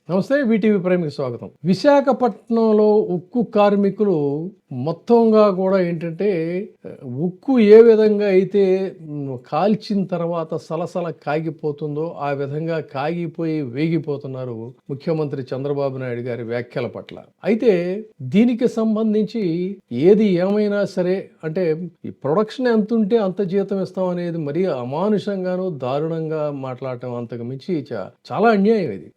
నమస్తే. వీటీవీ ప్రైమ్కి స్వాగతం. విశాఖపట్నంలో ఉక్కు కార్మికులు మొత్తంగా కూడా ఏంటంటే ఉక్కు ఏ విధంగా అయితే కాల్చిన తర్వాత సలసల కాగిపోతుందో ఆ విధంగా కాగిపోయి వేగిపోతున్నారు ముఖ్యమంత్రి చంద్రబాబు నాయుడు గారి వ్యాఖ్యల పట్ల. అయితే దీనికి సంబంధించి ఏది ఏమైనా సరే అంటే ఈ ప్రొడక్షన్ ఎంత ఉంటే అంత జీతం ఇస్తాం అనేది మరీ అమానుషంగాను దారుణంగా మాట్లాడటం అంతకు మించి చాలా అన్యాయం ఇది.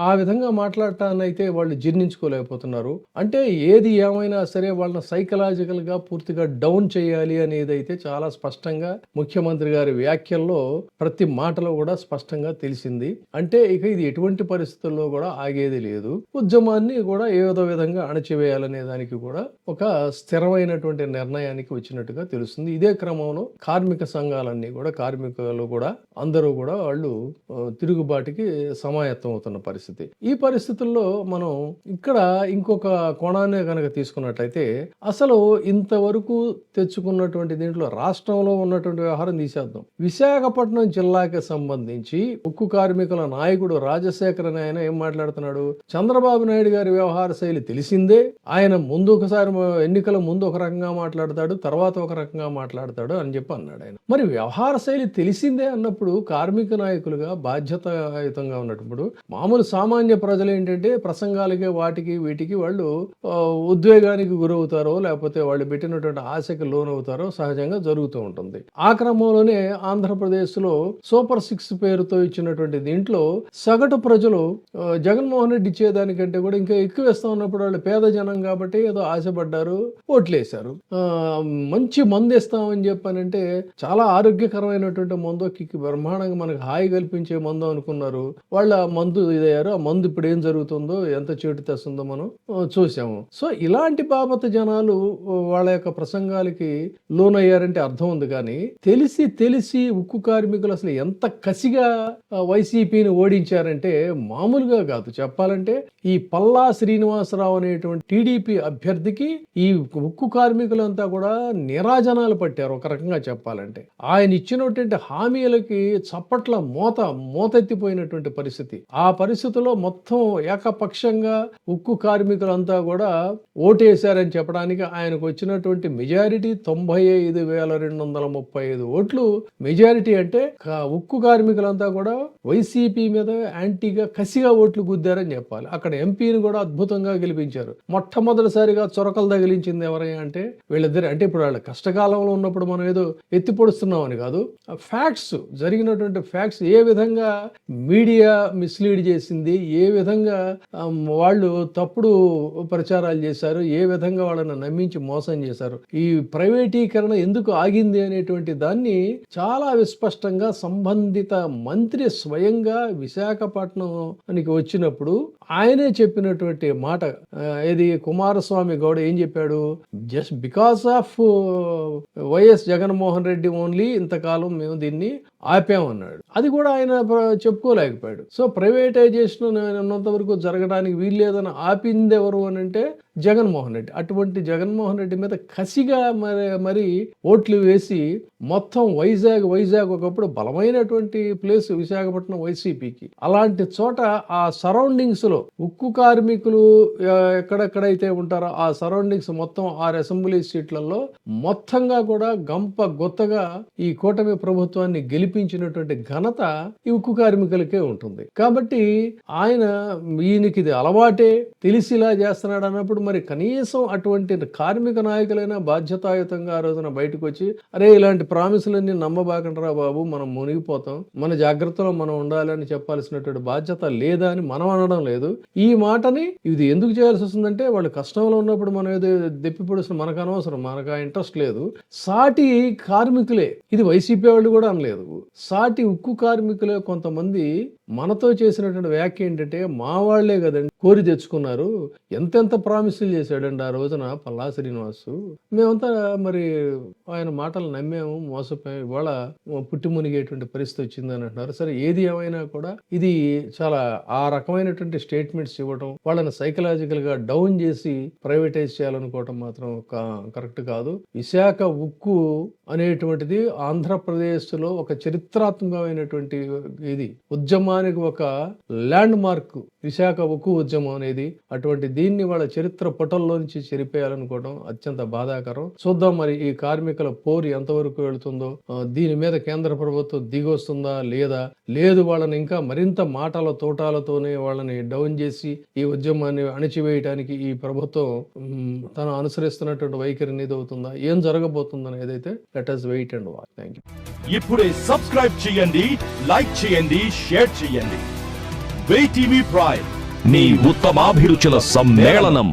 ఆ విధంగా మాట్లాడటాన్ని అయితే వాళ్ళు జీర్ణించుకోలేకపోతున్నారు. అంటే ఏది ఏమైనా సరే వాళ్ళని సైకలాజికల్ గా పూర్తిగా డౌన్ చేయాలి అనేది అయితే చాలా స్పష్టంగా ముఖ్యమంత్రి గారి వ్యాఖ్యల్లో ప్రతి మాటలో కూడా స్పష్టంగా తెలిసింది. అంటే ఇక ఇది ఎటువంటి పరిస్థితుల్లో కూడా ఆగేది లేదు. ఉద్యమాన్ని కూడా ఏదో విధంగా అణచివేయాలనే దానికి కూడా ఒక స్థిరమైనటువంటి నిర్ణయానికి వచ్చినట్టుగా తెలుస్తుంది. ఇదే క్రమంలో కార్మిక సంఘాలన్నీ కూడా కార్మికులు కూడా అందరూ కూడా వాళ్ళు తిరుగుబాటుకి సమాయత్తం అవుతున్న పరిస్థితి. ఈ పరిస్థితుల్లో మనం ఇక్కడ ఇంకొక కోణాన్ని కనుక తీసుకున్నట్లయితే అసలు ఇంతవరకు తెచ్చుకున్నటువంటి దీంట్లో రాష్ట్రంలో ఉన్నటువంటి వ్యవహారం తీసేద్దాం. విశాఖపట్నం జిల్లాకి సంబంధించి ఉక్కు కార్మికుల నాయకుడు రాజశేఖర్ అని ఆయన ఏం మాట్లాడుతున్నాడు? చంద్రబాబు నాయుడు గారి వ్యవహార శైలి తెలిసిందే. ఆయన ముందు ఒకసారి ఎన్నికల ముందు ఒక రకంగా మాట్లాడతాడు, తర్వాత ఒక రకంగా మాట్లాడతాడు అని చెప్పి అన్నాడు ఆయన. మరి వ్యవహార శైలి తెలిసిందే అన్నప్పుడు కార్మిక నాయకులుగా బాధ్యతాయుతంగా ఉన్నప్పుడు మామూలు సామాన్య ప్రజలు ఏంటంటే ప్రసంగాలకి వాటికి వీటికి వాళ్ళు ఉద్వేగానికి గురవుతారో లేకపోతే వాళ్ళు పెట్టినటువంటి ఆశకి లోనవుతారో సహజంగా జరుగుతూ ఉంటుంది. ఆ క్రమంలోనే ఆంధ్రప్రదేశ్ లో సూపర్ 6 పేరుతో ఇచ్చినటువంటి దీంట్లో సగటు ప్రజలు జగన్మోహన్ రెడ్డి ఇచ్చేదానికంటే కూడా ఇంకా ఎక్కువ ఇస్తా ఉన్నప్పుడు వాళ్ళు పేద జనం కాబట్టి ఏదో ఆశపడ్డారు, ఓట్లేశారు. మంచి మందు ఇస్తామని చెప్పానంటే చాలా ఆరోగ్యకరమైనటువంటి మందు కిక్కి బ్రహ్మాండంగా మనకు హాయి కల్పించే మందు అనుకున్నారు. వాళ్ళ మందు ఇదయ్యారు. ఆ మందు ఇప్పుడు ఏం జరుగుతుందో ఎంత చేటు తెస్తుందో మనం చూసాము. సో ఇలాంటి బాబత జనాలు వాళ్ళ యొక్క ప్రసంగాలకి లోనయ్యారంటే అర్థం ఉంది. కానీ తెలిసి ఉక్కు కార్మికులు అసలు ఎంత కసిగా వైసీపీని ఓడించారంటే మామూలుగా కాదు. చెప్పాలంటే ఈ పల్లా శ్రీనివాసరావు అనేటువంటి టీడీపీ అభ్యర్థికి ఈ ఉక్కు కార్మికులంతా కూడా నిరాజనాలు పట్టారు ఒక రకంగా చెప్పాలంటే. ఆయన ఇచ్చినటువంటి హామీలకి చప్పట్ల మోతెత్తిపోయినటువంటి పరిస్థితి. ఆ పరిస్థితిలో మొత్తం ఏకపక్షంగా ఉక్కు కార్మికులంతా కూడా ఓటేశారని చెప్పడానికి ఆయనకు వచ్చినటువంటి మెజారిటీ 95,235 ఓట్లు మెజారిటీ. అంటే ఉక్కు కార్మికులంతా కూడా వైసీపీ మీద యాంటీగా కసిగా ఓట్లు గుద్దారని చెప్పాలి. అక్కడ ఎంపీని కూడా అద్భుతంగా గెలిపించారు. మొట్టమొదటిసారిగా చొరకలు తగిలించింది ఎవరైనా అంటే వీళ్ళిద్దరు. అంటే ఇప్పుడు వాళ్ళ కష్టకాలంలో ఉన్నప్పుడు మనం ఏదో ఎత్తి పొడుస్తున్నామని కాదు, ఫ్యాక్ట్స్ జరిగినటువంటి ఫ్యాక్ట్స్ ఏ విధంగా మీడియా మిస్లీడ్ చేసింది, ఏ విధంగా వాళ్ళు తప్పుడు ప్రచారాలు చేశారు, ఏ విధంగా వాళ్ళని నమ్మించి మోసం చేశారు, ఈ ప్రైవేటీకరణ ఎందుకు ఆగింది అనేటువంటి దాన్ని చాలా విస్పష్టంగా సంబంధిత మంత్రి స్వయంగా విశాఖపట్నానికి వచ్చినప్పుడు ఆయనే చెప్పినటువంటి మాట. ఇది కుమారస్వామి గౌడ ఏం చెప్పాడు? Just because of YS Jaganmohan Reddy only ఇంతకాలం మేము దీన్ని ఆపామన్నాడు. అది కూడా ఆయన చెప్పుకోలేకపోయాడు. సో ప్రైవేటైజేషన్ ఉన్నంత వరకు జరగడానికి వీల్లేదని ఆపింది ఎవరు అని అంటే జగన్మోహన్ రెడ్డి. అటువంటి జగన్మోహన్ రెడ్డి మీద కసిగా మరి ఓట్లు వేసి మొత్తం వైజాగ్ ఒకప్పుడు బలమైనటువంటి ప్లేస్ విశాఖపట్నం వైసీపీకి. అలాంటి చోట ఆ సరౌండింగ్స్ లో ఉక్కు కార్మికులు ఎక్కడెక్కడైతే ఉంటారో ఆ సరౌండింగ్స్ మొత్తం 6 అసెంబ్లీ సీట్లలో మొత్తంగా కూడా గంప గొత్తగా ఈ కూటమి ప్రభుత్వాన్ని గెలిపించినటువంటి ఘనత ఈ ఉక్కు కార్మికులకే ఉంటుంది. కాబట్టి ఈయనకి ఇది అలవాటే, తెలిసిలా చేస్తున్నాడు అన్నప్పుడు మరి కనీసం అటువంటి కార్మిక నాయకులైనా బాధ్యతాయుతంగా ఆ రోజున బయటకు వచ్చి అరే ఇలాంటి ప్రామిసులన్నీ నమ్మబాకండ్రా బాబు, మనం మునిగిపోతాం, మన జాగ్రత్తలో మనం ఉండాలని చెప్పాల్సినటువంటి బాధ్యత లేదా అని మనం అనడం లేదు. ఈ మాటని ఇది ఎందుకు చేయాల్సి వస్తుందంటే వాళ్ళు కష్టంలో ఉన్నప్పుడు మనం ఏదో దెప్పిపొడుస్తున్న మనకు అనవసరం, మనకు ఆ ఇంట్రెస్ట్ లేదు. సాటి కార్మికులే, ఇది వైసీపీ వాళ్ళు కూడా అనలేదు, సాటి ఉక్కు కార్మికులే కొంతమంది మనతో చేసినటువంటి వ్యాఖ్య ఏంటంటే మా వాళ్లే కదండి కోరి తెచ్చుకున్నారు, ఎంతెంత ప్రామిసులు చేశాడండి ఆ రోజున పల్లా శ్రీనివాసు, మేమంతా మరి ఆయన మాటలు నమ్మాము, మోసపోయాము, ఇవాళ పుట్టి మునిగేటువంటి పరిస్థితి వచ్చిందని అంటున్నారు. సరే ఏది ఏమైనా కూడా ఇది చాలా ఆ రకమైనటువంటి స్టేట్మెంట్స్ ఇవ్వడం, వాళ్ళని సైకలాజికల్ గా డౌన్ చేసి ప్రైవేటైజ్ చేయాలనుకోవటం మాత్రం కరెక్ట్ కాదు. విశాఖ ఉక్కు అనేటువంటిది ఆంధ్రప్రదేశ్ లో ఒక చరిత్రాత్మకమైనటువంటి ఇది ఉద్యమానికి ఒక ల్యాండ్ మార్క్ విశాఖ ఉక్కు ఉద్యమం అనేది. అటువంటి దీన్ని వాళ్ళ చరిత్ర పుటల్లో నుంచి చెరిపేయాలనుకోవడం అత్యంత బాధాకరం. చూద్దాం మరి ఈ కార్మికుల పోరు ఎంతవరకు వెళుతుందో, దీని మీద కేంద్ర ప్రభుత్వం దిగొస్తుందా లేదా, లేదు వాళ్ళని ఇంకా మరింత మాటల తోటాలతోనే వాళ్ళని డౌన్ చేసి ఈ ఉద్యమాన్ని అణిచివేయడానికి ఈ ప్రభుత్వం తను అనుసరిస్తున్నటువంటి వైఖరి నిదవుతుందా, ఏం జరగబోతుందని ఏదైతే let us wait and watch. Thank you. ఇప్పుడే సబ్స్క్రైబ్ చేయండి, లైక్ చేయండి, షేర్ చేయండి. WAY TV ప్రైమ్, మీ ఉత్తమాభిరుచుల సమ్మేళనం.